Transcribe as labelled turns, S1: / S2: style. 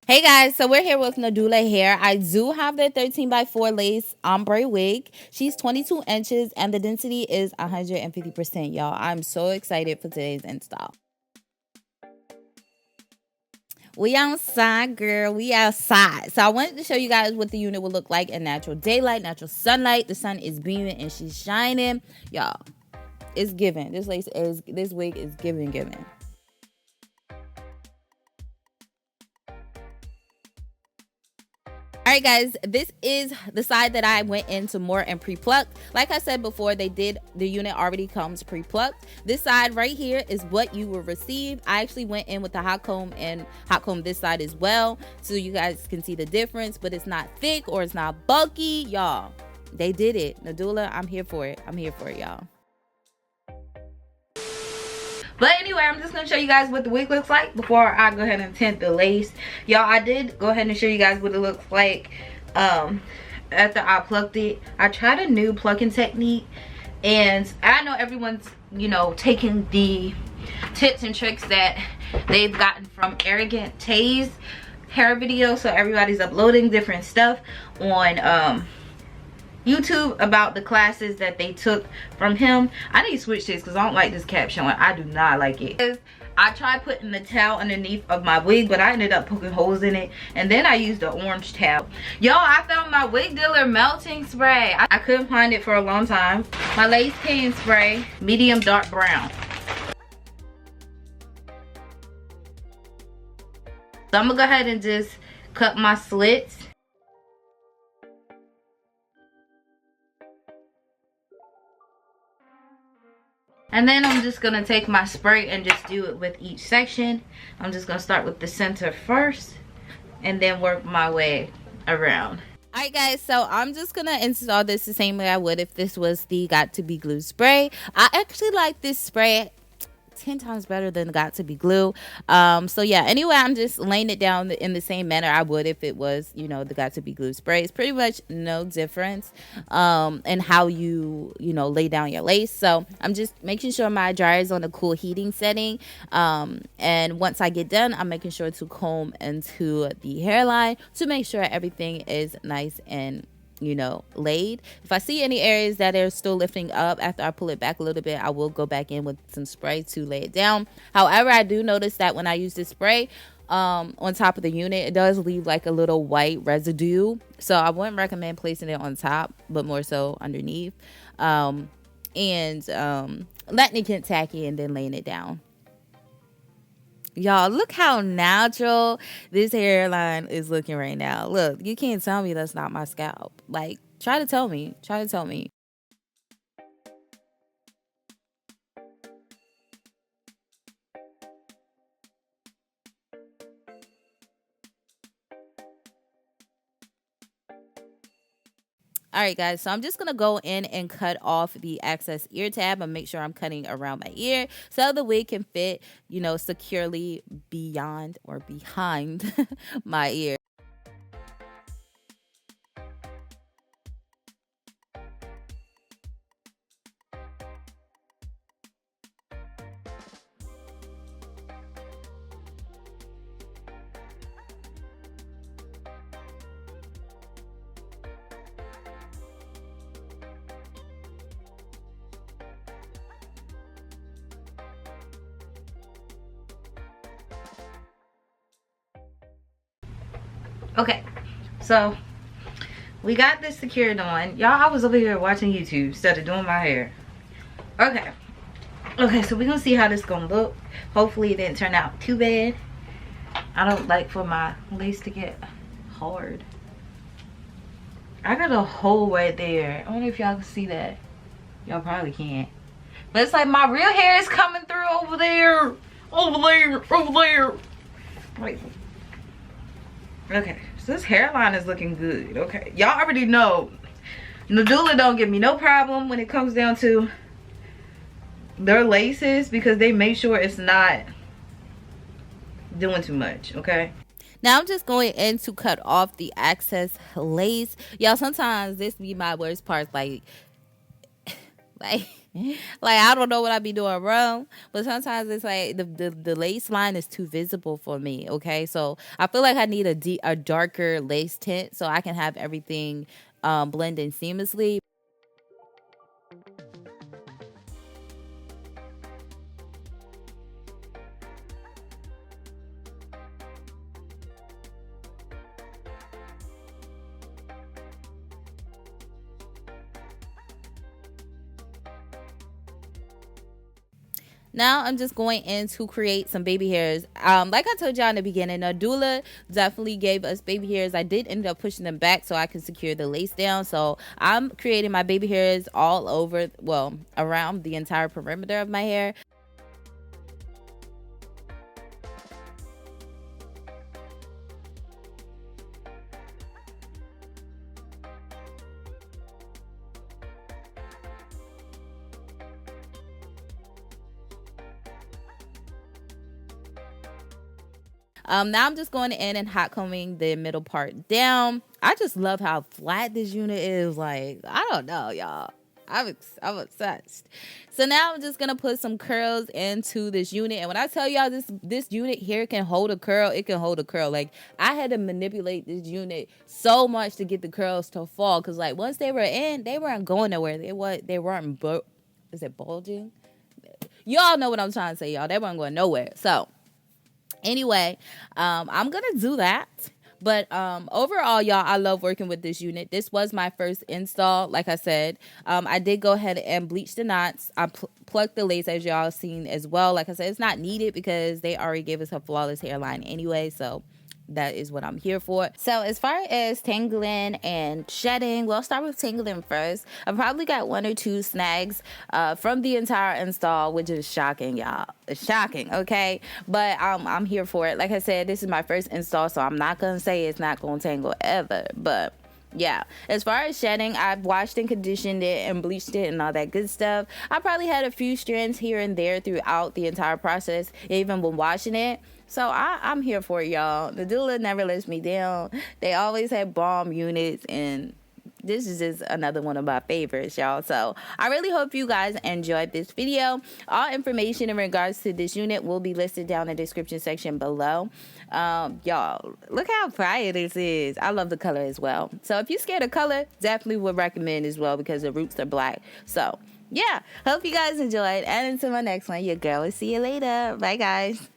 S1: Hey guys, so we're here with Nadula hair. I do have the 13x4 lace ombre wig. She's 22 inches and the density is 150%, y'all. I'm so excited for today's install. We outside, girl. We outside. So I wanted to show you guys what the unit will look like in natural daylight, natural sunlight. The sun is beaming and she's shining. Y'all, it's giving. This wig is giving. Alright guys, this is the side that I went into more in pre-plucked. Like I said before, the unit already comes pre-plucked. This side right here is what you will receive. I actually went in with the hot comb and hot comb this side as well, so you guys can see the difference, but it's not thick or it's not bulky. Y'all, they did it. Nadula, I'm here for it. I'm here for it, y'all. But anyway, I'm just going to show you guys what the wig looks like before I go ahead and tint the lace. Y'all, I did go ahead and show you guys what it looks like after I plucked it. I tried a new plucking technique, and I know everyone's, you know, taking the tips and tricks that they've gotten from Arrogant Tay's hair video. So everybody's uploading different stuff on YouTube about the classes that they took from him. I need to switch this because I don't like this caption one. I do not like it. I tried putting the towel underneath of my wig, but I ended up poking holes in it, and then I used the orange towel. Y'all, I found my wig dealer melting spray. I couldn't find it for a long time. My Lace Tint Spray, medium dark brown. So I'm gonna go ahead and just cut my slits. And then I'm just gonna take my spray and just do it with each section. I'm just gonna start with the center first and then work my way around. Alright guys, so I'm just gonna install this the same way I would if this was the Got To Be Glue spray. I actually like this spray 10 times better than Got To Be Glue. So yeah, anyway, I'm just laying it down in the same manner I would if it was, you know, the Got To Be Glue spray. It's pretty much no difference in how you lay down your lace. So I'm just making sure my dryer is on a cool heating setting, and once I get done, I'm making sure to comb into the hairline to make sure everything is nice and laid. If I see any areas that are still lifting up after I pull it back a little bit, I will go back in with some spray to lay it down. However, I do notice that when I use this spray on top of the unit, it does leave like a little white residue, so I wouldn't recommend placing it on top, but more so underneath, and letting it get tacky and then laying it down. Y'all, look how natural this hairline is looking right now. Look, you can't tell me that's not my scalp. Like, try to tell me. Alright guys, so I'm just going to go in and cut off the excess ear tab and make sure I'm cutting around my ear so the wig can fit, securely beyond or behind my ear. Okay, so we got this secured on. Y'all, I was over here watching YouTube instead of doing my hair. Okay, so we're gonna see how this gonna look. Hopefully it didn't turn out too bad. I don't like for my lace to get hard. I got a hole right there. I wonder if y'all can see that. Y'all probably can't. But it's like my real hair is coming through over there. Wait. Okay, so this hairline is looking good. Okay, y'all already know Nadula don't give me no problem when it comes down to their laces, because they make sure it's not doing too much. Okay, now I'm just going in to cut off the excess lace. Y'all, sometimes this be my worst part. Like Like, I don't know what I be doing wrong, but sometimes it's like the lace line is too visible for me. Okay, so I feel like I need a darker lace tint so I can have everything blend in seamlessly. Now I'm just going in to create some baby hairs. Like I told y'all in the beginning, Nadula definitely gave us baby hairs. I did end up pushing them back so I can secure the lace down. So I'm creating my baby hairs all over, well, around the entire perimeter of my hair. Now I'm just going in and hot combing the middle part down. I just love how flat this unit is. Like, I don't know, y'all. I'm obsessed. So now I'm just gonna put some curls into this unit. And when I tell y'all this unit here can hold a curl, it can hold a curl. Like, I had to manipulate this unit so much to get the curls to fall. Cause like once they were in, they weren't going nowhere. They weren't is it bulging? Y'all know what I'm trying to say, y'all. They weren't going nowhere. So anyway, I'm gonna do that. But overall, y'all, I love working with this unit. This was my first install. Like I said, I did go ahead and bleach the knots. I plucked the lace, as y'all seen as well. Like I said, it's not needed because they already gave us a flawless hairline anyway. So that is what I'm here for. So as far as tangling and shedding, we'll start with tangling first. I probably got 1 or 2 snags from the entire install, which is shocking, y'all. It's shocking, okay? But I'm here for it. Like I said, this is my first install, so I'm not gonna say it's not gonna tangle ever, but yeah, as far as shedding, I've washed and conditioned it and bleached it and all that good stuff. I probably had a few strands here and there throughout the entire process, even when washing it. So I'm here for it, y'all. Nadula never lets me down. They always have bomb units, and this is just another one of my favorites, y'all. So I really hope you guys enjoyed this video. All information in regards to this unit will be listed down in the description section below. Y'all, look how bright this is. I love the color as well. So if you're scared of color, definitely would recommend as well because the roots are black. So yeah, hope you guys enjoyed. And until my next one, your girl will see you later. Bye, guys.